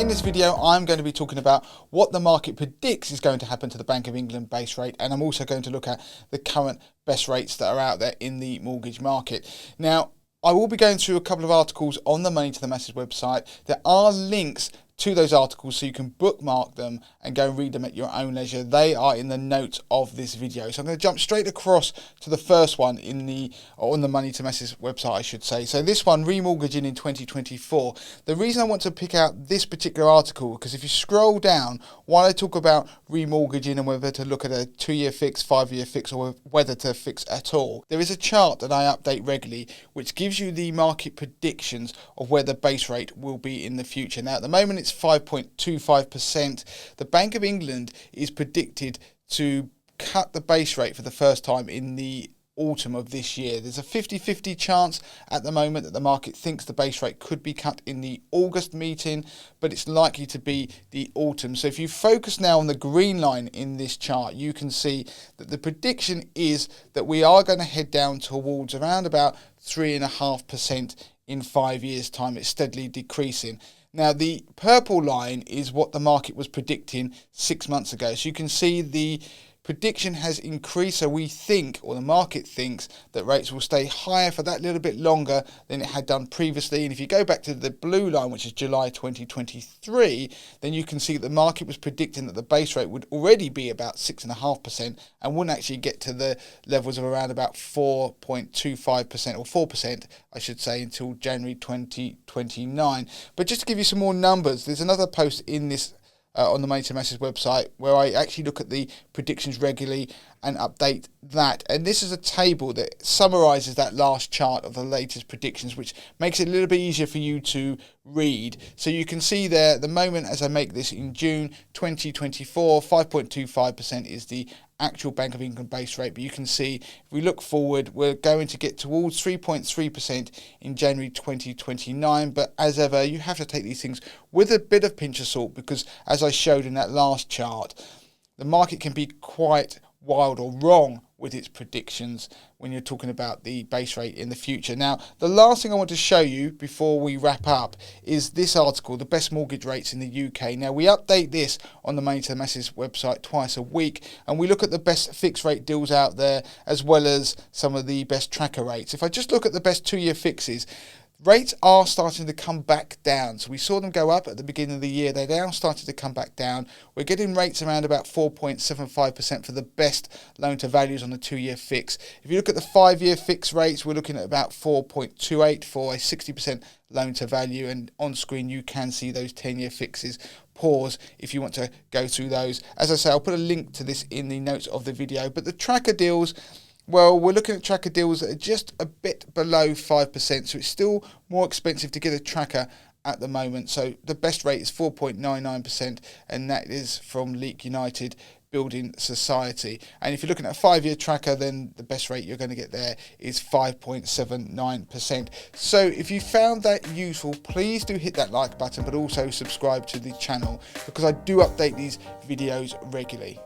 in this video, I'm going to be talking about what the market predicts is going to happen to the Bank of England base rate, and I'm also going to look at the current best rates that are out there in the mortgage market. Now, I will be going through a couple of articles on the Money to the Masses website. There are links to those articles so you can bookmark them and go and read them at your own leisure. They are in the notes of this video. So I'm going to jump straight across to the first one on the Money to Masses website, I should say. So this one, remortgaging in 2024. The reason I want to pick out this particular article, because if you scroll down, while I talk about remortgaging and whether to look at a 2-year fix, 5-year fix, or whether to fix at all, there is a chart that I update regularly which gives you the market predictions of where the base rate will be in the future. Now, at the moment, it's 5.25%. The Bank of England is predicted to cut the base rate for the first time in the autumn of this year. There's a 50-50 chance at the moment that the market thinks the base rate could be cut in the August meeting, but it's likely to be the autumn. So if you focus now on the green line in this chart, you can see that the prediction is that we are going to head down towards around about 3.5% in 5 years' time. It's steadily decreasing. Now, the purple line is what the market was predicting 6 months ago. So you can see the prediction has increased. So we think, or the market thinks, that rates will stay higher for that little bit longer than it had done previously. And if you go back to the blue line, which is July 2023, then you can see that the market was predicting that the base rate would already be about 6.5% and wouldn't actually get to the levels of around about 4.25% or 4%, I should say, until January 2029. But just to give you some more numbers, there's another post in this on the Money to Masses website where I actually look at the predictions regularly and update that. And this is a table that summarises that last chart of the latest predictions, which makes it a little bit easier for you to read. So you can see there, at the moment, as I make this in June 2024, 5.25% is the actual Bank of England base rate. But you can see, if we look forward, we're going to get towards 3.3% in January 2029. But as ever, you have to take these things with a bit of pinch of salt, because as I showed in that last chart, the market can be quite wild or wrong with its predictions when you're talking about the base rate in the future. Now, the last thing I want to show you before we wrap up is this article, the best mortgage rates in the UK. Now, we update this on the Money to the Masses website twice a week, and we look at the best fixed rate deals out there, as well as some of the best tracker rates. If I just look at the best 2-year fixes, rates are starting to come back down. So we saw them go up at the beginning of the year. They're now starting to come back down. We're getting rates around about 4.75% for the best loan to values on the 2-year fix. If you look at the 5-year fix rates, we're looking at about 4.28 for a 60% loan to value. And on screen, you can see those 10-year fixes. Pause if you want to go through those. As I say, I'll put a link to this in the notes of the video. But the tracker deals, well, we're looking at tracker deals that are just a bit below 5%, so it's still more expensive to get a tracker at the moment. So the best rate is 4.99%, and that is from Leak United Building Society. And if you're looking at a 5-year tracker, then the best rate you're going to get there is 5.79%. So if you found that useful, please do hit that like button, but also subscribe to the channel, because I do update these videos regularly.